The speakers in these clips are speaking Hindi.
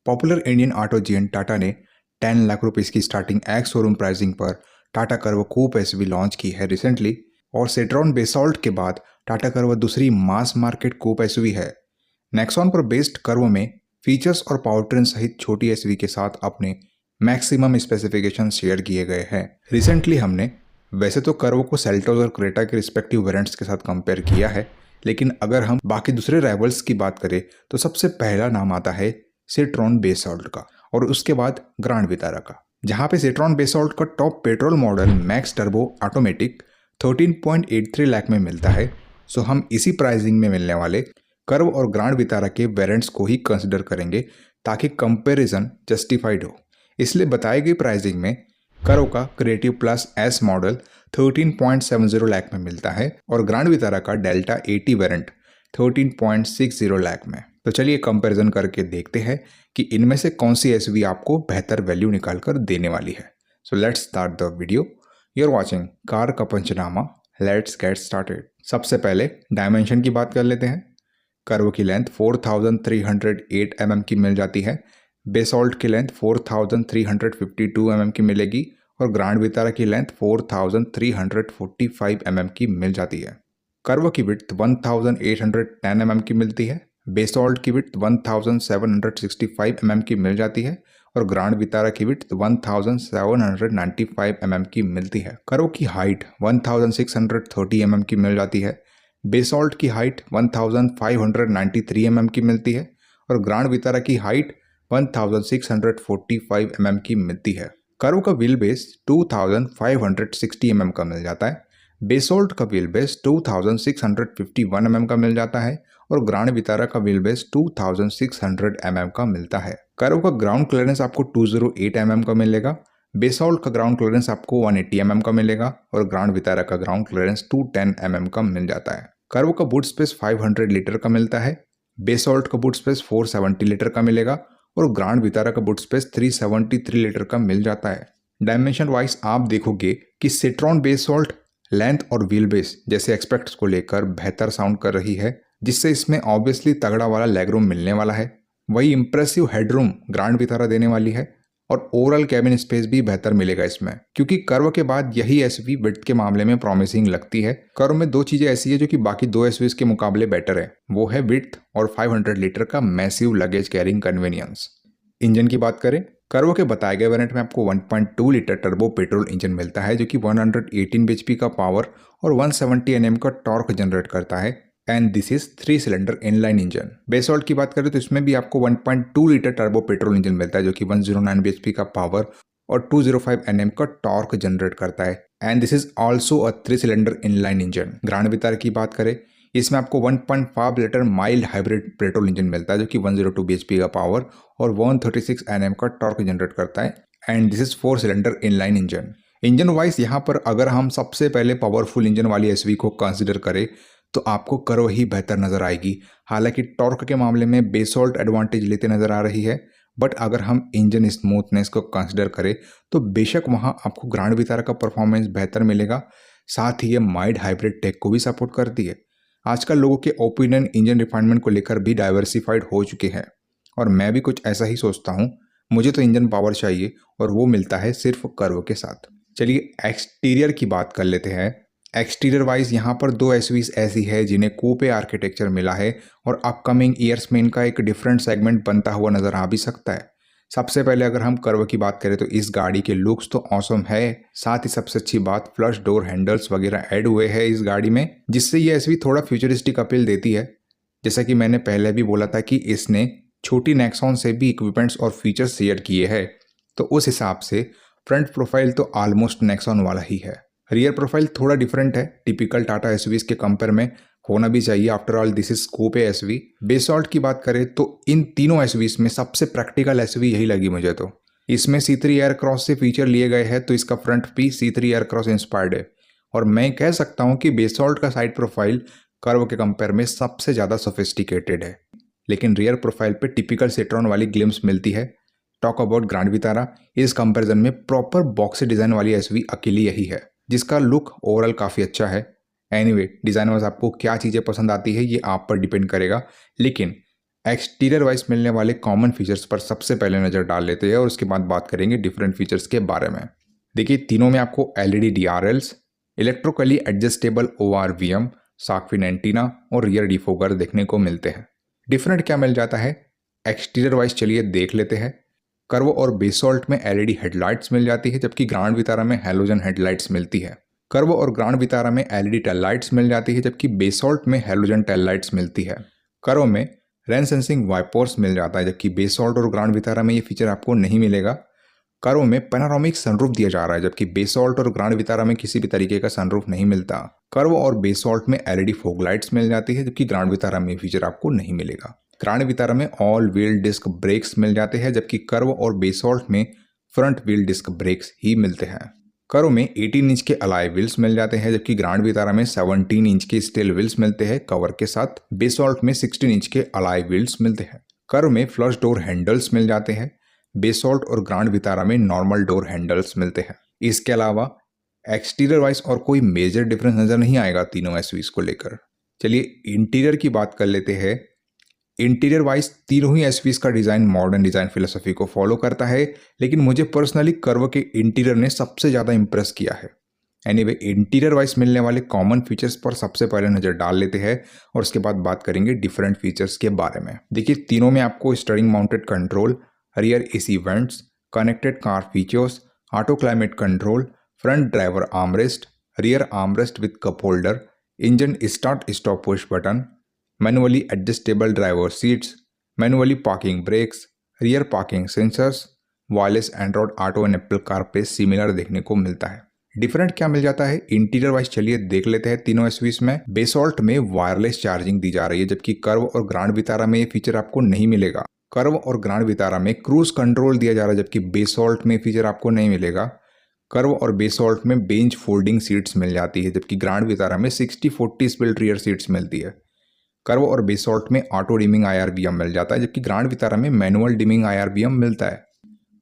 पॉपुलर इंडियन ऑटो जिएंट टाटा ने 10 लाख रुपीस की स्टार्टिंग एक्स शोरूम प्राइसिंग पर टाटा कर्व कूप एसयूवी लॉन्च की है रिसेंटली। और सेट्रॉन बेसॉल्ट के बाद टाटा कर्व दूसरी मास मार्केट कूप एसयूवी है। नेक्सॉन पर बेस्ड कर्व में फीचर्स और पावरट्रेन सहित छोटी एसयूवी के साथ अपने मैक्सिमम स्पेसिफिकेशन शेयर किए गए हैं। रिसेंटली हमने वैसे तो कर्व को सेल्टोस और क्रेटा के रिस्पेक्टिव वेरिएंट्स के साथ कंपेयर किया है, लेकिन अगर हम बाकी दूसरे राइवल्स की बात करें तो सबसे पहला नाम आता है सेट्रॉन बेसॉल्ट का और उसके बाद ग्रैंड विटारा का। जहां पे सेट्रॉन बेसॉल्ट का top petrol model max turbo automatic 13.83 lakh में मिलता है। सो हम इसी प्राइसिंग में मिलने वाले कर्व और ग्रैंड विटारा के वेरिएंट्स को ही कंसिडर करेंगे ताकि कंपैरिजन जस्टिफाइड हो। इसलिए बताई गई प्राइसिंग में कर्व का creative plus S model 13.70 lakh में मिलता है और ग्रैंड विटारा का डेल्टा 80 वेरिएंट 13.60 लाख में। तो चलिए कंपैरिजन करके देखते हैं कि इनमें से कौन सी एसयूवी आपको बेहतर वैल्यू निकाल कर देने वाली है। So let's start the video. You are watching car का पंचनामा। Let's get started. सबसे पहले डायमेंशन की बात कर लेते हैं। कर्व की लेंथ 4308 mm की मिल जाती है। बेसॉल्ट की लेंथ 4352 mm की मिलेगी और ग्रैंड विटारा की लेंथ 4345 mm की मिल जाती है। कर्व की विड्थ 1810 mm की मिलती है। बेसॉल्ट की विड्थ 1765 mm की मिल जाती है और ग्रैंड विटारा की विड्थ 1795 mm की मिलती है। कर्व की हाइट 1630 mm की मिल जाती है। बेसॉल्ट की हाइट 1593 mm की मिलती है और ग्रैंड विटारा की हाइट 1645 mm की मिलती है। कर्व का व्हील बेस 2560 mm का मिल जाता है। बेसॉल्ट का व्हील बेस 2651 mm का मिल जाता है और ग्रैंड विटारा का व्हील बेस 2600 mm का मिलता है। कर्व का ग्राउंड क्लियरेंस आपको 208 mm का मिलेगा। बेसॉल्ट का ग्राउंड क्लियरेंस आपको 180 mm का मिलेगा और ग्रैंड विटारा का ग्राउंड क्लियरेंस 210 mm का मिल जाता है। कर्व का बूट स्पेस 500 लीटर का मिलता है। बेसॉल्ट का बूट स्पेस 470 लीटर का मिलेगा और ग्रैंड विटारा का बूट स्पेस 373 लीटर का मिल जाता है। डायमेंशन वाइज आप देखोगे कि सेट्रॉन बेसॉल्ट लेंथ और व्हील बेस जैसे एक्सपेक्ट्स को लेकर बेहतर साउंड कर रही है, जिससे इसमें ऑब्वियसली तगड़ा वाला लेगरूम मिलने वाला है। वही इंप्रेसिव हेडरूम ग्रैंड विटारा देने वाली है और ओवरऑल कैबिन स्पेस भी बेहतर मिलेगा इसमें, क्योंकि कर्व के बाद यही एसयूवी विड्थ के मामले में प्रॉमिसिंग लगती है। कर्व में दो चीजें ऐसी है जो कि बाकी दो एसयूवीज के मुकाबले बेटर है, वो है विड्थ और 500 लीटर का massive luggage carrying convenience. Engine की बात करें, कर्व के बताए गए वेरिएंट में आपको 1.2 लीटर टर्बो पेट्रोल इंजन मिलता है जो कि 118 bhp का पावर और 170 Nm का टॉर्क जनरेट करता है and this is 3 cylinder inline engine. Basalt की बात करें तो इसमें भी आपको 1.2 लीटर टर्बो पेट्रोल इंजन मिलता है जो कि 109 bhp का पावर और 205 Nm का टॉर्क जनरेट करता है and this is also a 3 cylinder inline engine. Grand Vitara की बात करें, इसमें आपको 1.5 litre mild hybrid petrol engine मिलता है जो कि 102 bhp का पावर और 136 Nm का टॉर्क जनरेट करता है and this is 4 cylinder inline engine. Engine wise यहाँ पर अगर हम सबसे पहले पावरफुल इंजन वाली एसयूवी को कंसिडर करें तो आपको कर्व ही बेहतर नजर आएगी। हालांकि टॉर्क के मामले में बेसॉल्ट एडवांटेज लेते नजर आ रही है, बट अगर हम इंजन स्मूथनेस को कंसिडर करें तो बेशक वहां आपको ग्रैंड विटारा का परफॉर्मेंस बेहतर मिलेगा। साथ ही ये माइल्ड हाइब्रिड टेक को भी सपोर्ट करती है। आजकल लोगों के ओपिनियन इंजन रिफाइनमेंट को लेकर भी डाइवर्सिफाइड हो चुके हैं और मैं भी कुछ ऐसा ही सोचता हूँ। मुझे तो इंजन पावर चाहिए और वो मिलता है सिर्फ कर्व के साथ। चलिए एक्सटीरियर की बात कर लेते हैं। एक्सटीरियर वाइज यहाँ पर दो एसयूवीज ऐसी है जिन्हें कूपे आर्किटेक्चर मिला है और अपकमिंग ईयर्स में इनका एक डिफरेंट सेगमेंट बनता हुआ नजर आ भी सकता है। सबसे पहले अगर हम कर्व की बात करें तो इस गाड़ी के लुक्स तो ऑसम है, साथ ही सबसे अच्छी बात फ्लश डोर हैंडल्स वगैरह ऐड हुए हैं इस गाड़ी में, जिससे ये एसयूवी थोड़ा फ्यूचरिस्टिक अपील देती है। जैसा कि मैंने पहले भी बोला था कि इसने छोटी नेक्सॉन से भी इक्विपमेंट्स और फीचर्स शेयर किए हैं, तो उस हिसाब से फ्रंट प्रोफाइल तो ऑलमोस्ट नेक्सॉन वाला ही है। रियर प्रोफाइल थोड़ा डिफरेंट है, टिपिकल टाटा एसयूवीज के कंपेयर में होना भी चाहिए, after all this is coupe SUV. Basalt की बात करें तो इन तीनों एसयूवीज में सबसे प्रैक्टिकल एसयूवी यही लगी मुझे। तो इसमें C3 एयरक्रॉस से फीचर लिए गए हैं तो इसका फ्रंट भी C3 एयरक्रॉस इंस्पायर्ड है और मैं कह सकता हूं कि बेसॉल्ट का साइड प्रोफाइल कर्व के कंपेयर में सबसे ज्यादा सोफिस्टिकेटेड है, लेकिन रियर प्रोफाइल पे टिपिकल सेट्रॉन वाली ग्लिम्स मिलती है। टॉक अबाउट ग्रैंड विटारा, इस कंपैरिजन में प्रॉपर बॉक्सी डिजाइन वाली एसयूवी अकेली यही है जिसका लुक ओवरऑल काफी अच्छा है। एनीवे, डिजाइन वाइज आपको क्या चीजें पसंद आती है ये आप पर डिपेंड करेगा, लेकिन एक्सटीरियर वाइज मिलने वाले कॉमन फीचर्स पर सबसे पहले नज़र डाल लेते हैं और उसके बाद बात करेंगे डिफरेंट फीचर्स के बारे में। देखिए, तीनों में आपको LED DRLs, electrically adjustable ORVM, shark fin antenna और रियर डिफोगर देखने को मिलते हैं। डिफरेंट क्या मिल जाता है एक्सटीरियर वाइज, चलिए देख लेते हैं। कर्व और बेसॉल्ट में एलईडी हेडलाइट्स मिल जाती है, जबकि ग्रांड वितारा में हैलोजन हेडलाइट्स मिलती है। कर्व और ग्रांड वितारा में एलईडी टेल लाइट्स मिल जाती है, जबकि बेसॉल्ट में हैलोजन टेल लाइट्स मिलती है। कर्व में रेन सेंसिंग वाइपर्स मिल जाता है, जबकि बेसॉल्ट और ग्रांड वितारा में ये फीचर आपको नहीं मिलेगा। कर्व में पैनोरामिक सनरूफ दिया जा रहा है, जबकि बेसॉल्ट और ग्रांड वितारा में किसी भी तरीके का सनरूफ नहीं मिलता। कर्व और बेसॉल्ट में एलईडी फॉग लाइट्स मिल जाती है, जबकि ग्रांड वितारा में फीचर आपको नहीं मिलेगा। ग्रांड वितारा में ऑल व्हील डिस्क ब्रेक्स मिल जाते हैं, जबकि कर्व और बेसॉल्ट में फ्रंट व्हील डिस्क ब्रेक्स ही मिलते हैं। कर्व में 18 इंच के अलाय व्हील्स मिल जाते हैं, जबकि ग्रांड वितारा में 17 इंच के स्टील व्हील्स मिलते हैं कवर के साथ। बेसॉल्ट में 16 इंच के अलाय व्हील्स मिलते हैं। कर्व में फ्लश डोर हैंडल्स मिल जाते हैं। बेसॉल्ट और ग्रांड वितारा में नॉर्मल डोर हैंडल्स मिलते हैं। इसके अलावा एक्सटीरियर वाइज और कोई मेजर डिफरेंस नजर नहीं आएगा तीनों एसयूवीज को लेकर। चलिए इंटीरियर की बात कर लेते हैं। इंटीरियर वाइज तीनों ही एसयूवीज का डिज़ाइन मॉडर्न डिज़ाइन फिलोसफी को फॉलो करता है, लेकिन मुझे पर्सनली कर्व के इंटीरियर ने सबसे ज़्यादा इंप्रेस किया है। एनीवे, इंटीरियर वाइज मिलने वाले कॉमन फीचर्स पर सबसे पहले नज़र डाल लेते हैं और उसके बाद बात करेंगे डिफरेंट फीचर्स के बारे में। देखिए, तीनों में आपको steering mounted control, rear AC vents, connected car features, auto climate control, front driver armrest, rear armrest with cup holder, engine start stop push button, manually adjustable driver seats, manually parking brakes, rear parking sensors, wireless Android Auto and Apple CarPlay similar देखने को मिलता है। डिफरेंट क्या मिल जाता है इंटीरियर वाइज, चलिए देख लेते हैं। तीनों एसयूवीज में बेसॉल्ट में वायरलेस चार्जिंग दी जा रही है, जबकि कर्व और ग्रांड वितारा में ये फीचर आपको नहीं मिलेगा। कर्व और ग्रांड वितारा में क्रूज कंट्रोल दिया जा रहा है, जबकि बेसॉल्ट में फीचर आपको नहीं मिलेगा। कर्व और बेसॉल्ट में बेंच फोल्डिंग सीट्स मिल जाती है, जबकि ग्रांड वितारा में 60-40 स्प्लिट रियर सीट्स मिलती है। कर्व और बेसॉल्ट में ऑटो डिमिंग आईआरवीएम मिल जाता है, जबकि ग्रांड वितारा में मैनुअल डिमिंग आईआरवीएम मिलता है।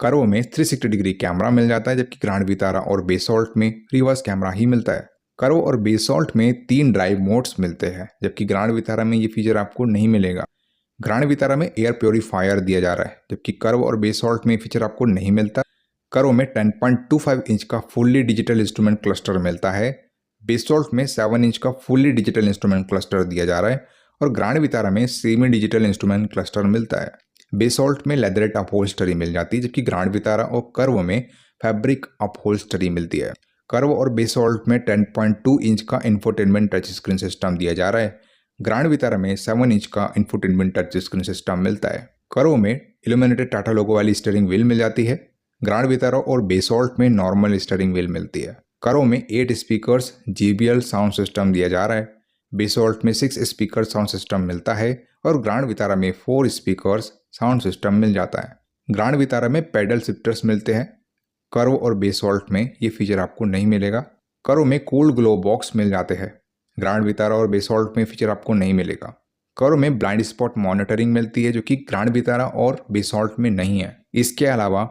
कर्व में 360 डिग्री कैमरा मिल जाता है, जबकि ग्रांड वितारा और बेसॉल्ट में रिवर्स कैमरा ही मिलता है। कर्व और बेसॉल्ट में 3 ड्राइव मोड्स मिलते हैं, जबकि ग्रांड वितारा में ये फीचर आपको नहीं मिलेगा। ग्रांड वितारा में एयर प्योरीफायर दिया जा रहा है, जबकि कर्व और बेसॉल्ट में फीचर आपको नहीं मिलता। कर्व में 10.25 इंच का फुल्ली डिजिटल इंस्ट्रूमेंट क्लस्टर मिलता है। बेसॉल्ट में 7 इंच का फुल्ली डिजिटल इंस्ट्रूमेंट क्लस्टर दिया जा रहा है और ग्रांड वितारा में सेमी डिजिटल इंस्ट्रूमेंट क्लस्टर मिलता है। बेसॉल्ट में लेदरेट अपहोल्स्टरी मिल जाती है, जबकि ग्रांड वितारा और कर्व में फैब्रिक अपहोल्स्टरी मिलती है। कर्व और बेसॉल्ट में 10.2 इंच का इंफोटेनमेंट टच स्क्रीन सिस्टम दिया जा रहा है। ग्रांड वितारा में 7 इंच का इंफोटेनमेंट टच स्क्रीन सिस्टम मिलता है। कर्व में इल्यूमिनेटेड टाटा लोगो वाली स्टीयरिंग व्हील मिल जाती है। ग्रांड वितारा और बेसॉल्ट में नॉर्मल स्टीयरिंग व्हील मिलती है। कर्व में 8 स्पीकर्स JBL साउंड सिस्टम दिया जा रहा है। बेसॉल्ट में 6 स्पीकर साउंड सिस्टम मिलता है और ग्रांड वितारा में 4 स्पीकर्स साउंड सिस्टम मिल जाता है। ग्रांड वितारा में पैडल शिफ्टर्स मिलते हैं। कर्व और बेसॉल्ट में ये फीचर आपको नहीं मिलेगा। कर्व में कूल ग्लो बॉक्स मिल जाते हैं। ग्रांड वितारा और बेसॉल्ट में फीचर आपको नहीं मिलेगा। कर्व में ब्लाइंड स्पॉट मॉनिटरिंग मिलती है, जो कि ग्रांड वितारा और बेसॉल्ट में नहीं है। इसके अलावा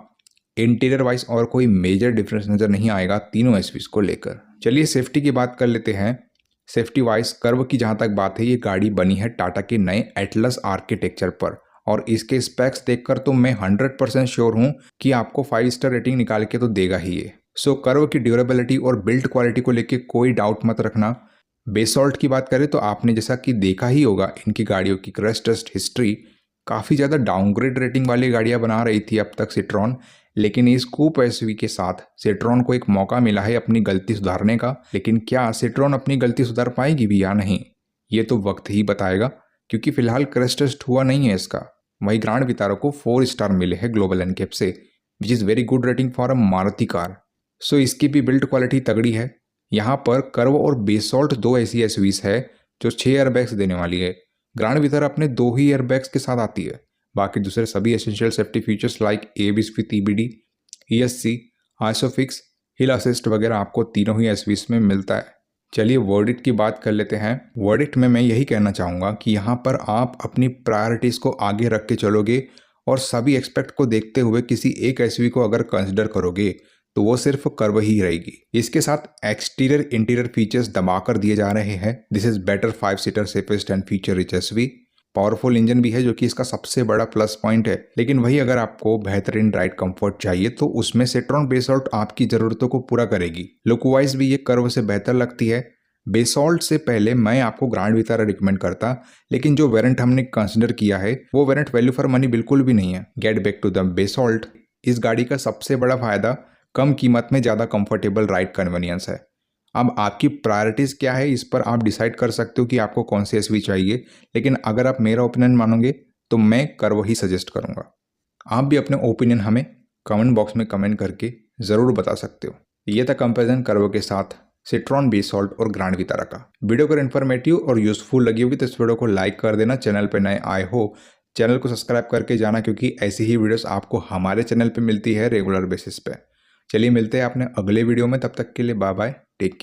इंटीरियर वाइज और कोई मेजर डिफरेंस नजर नहीं आएगा तीनों एसयूवीज को लेकर। चलिए सेफ्टी की बात कर लेते हैं। सेफ्टी वाइज कर्व की जहां तक बात है, ये गाड़ी बनी है टाटा के नए एटलस आर्किटेक्चर पर और इसके स्पेक्स देखकर तो मैं 100% श्योर हूं कि आपको 5 स्टार रेटिंग निकाल के तो देगा ही ये। सो कर्व की ड्यूरेबिलिटी और बिल्ड क्वालिटी को लेकर कोई डाउट मत रखना। बेसॉल्ट की बात करें तो आपने जैसा कि देखा ही होगा, इनकी गाड़ियों की क्रैश टेस्ट हिस्ट्री काफ़ी ज़्यादा डाउनग्रेड रेटिंग वाली गाड़ियाँ बना रही थी अब तक सिट्रॉन, लेकिन इस कूप एसयूवी के साथ सिट्रॉन को एक मौका मिला है अपनी गलती सुधारने का। लेकिन क्या सिट्रॉन अपनी गलती सुधार पाएगी भी या नहीं, ये तो वक्त ही बताएगा, क्योंकि फिलहाल क्रैश टेस्ट हुआ नहीं है इसका। वही ग्रांड वितारा को 4 स्टार मिले हैं ग्लोबल एनकेप से, which is very good rating for a Maruti car. So इसकी भी बिल्ड क्वालिटी तगड़ी है। यहाँ पर कर्व और बेसॉल्ट 2 ऐसी एसयूवीज है जो 6 एयरबैग्स देने वाली है। ग्रांड वितारा अपने 2 ही एयरबैग्स के साथ आती है, बाकी दूसरे सभी essential safety features like ABS with EBD, ESC, isofix, hill assist वगैरह आपको तीनों ही एसयूवीज में मिलता है। चलिए वर्डिक्ट की बात कर लेते हैं। वर्डिक्ट में मैं यही कहना चाहूँगा कि यहाँ पर आप अपनी प्रायोरिटीज़ को आगे रख के चलोगे और सभी एक्सपेक्ट को देखते हुए किसी एक एसयूवी को अगर कंसिडर करोगे तो वो सिर्फ कर्व ही रहेगी। इसके साथ एक्सटीरियर इंटीरियर फीचर्स दबाकर दिए जा रहे हैं। This is better 5 seater safest and feature rich SUV. Powerful engine भी है जो कि इसका सबसे बड़ा प्लस पॉइंट है। लेकिन वही अगर आपको बेहतरीन राइड कंफर्ट चाहिए तो उसमें सेट्रॉन बेसॉल्ट आपकी ज़रूरतों को पूरा करेगी। लुक वाइज भी ये कर्व से बेहतर लगती है। बेसॉल्ट से पहले मैं आपको ग्रैंड विटारा रिकमेंड करता, लेकिन जो वेरिएंट हमने कंसिडर किया है वो वेरिएंट वैल्यू फॉर मनी बिल्कुल भी नहीं है। Get back to the Basalt. इस गाड़ी का सबसे बड़ा फायदा कम कीमत में ज़्यादा कंफर्टेबल राइड कन्वीनियंस है। अब आपकी प्रायोरिटीज़ क्या है इस पर आप डिसाइड कर सकते हो कि आपको कौन सी एसवी चाहिए, लेकिन अगर आप मेरा ओपिनियन मानोगे तो मैं कर्व ही सजेस्ट करूँगा। आप भी अपने ओपिनियन हमें कमेंट बॉक्स में कमेंट करके ज़रूर बता सकते हो। ये था कंपैरिजन कर्व के साथ सिट्रॉन बेसॉल्ट और ग्रैंड विटारा का। वीडियो अगर इन्फॉर्मेटिव और यूजफुल लगी होगी तो इस वीडियो को लाइक कर देना। चैनल पर नए आए हो चैनल को सब्सक्राइब करके जाना, क्योंकि ऐसी ही वीडियोस आपको हमारे चैनल पे मिलती है रेगुलर बेसिस पे। चलिए मिलते हैं अपने अगले वीडियो में, तब तक के लिए बाय बाय, टेक केयर।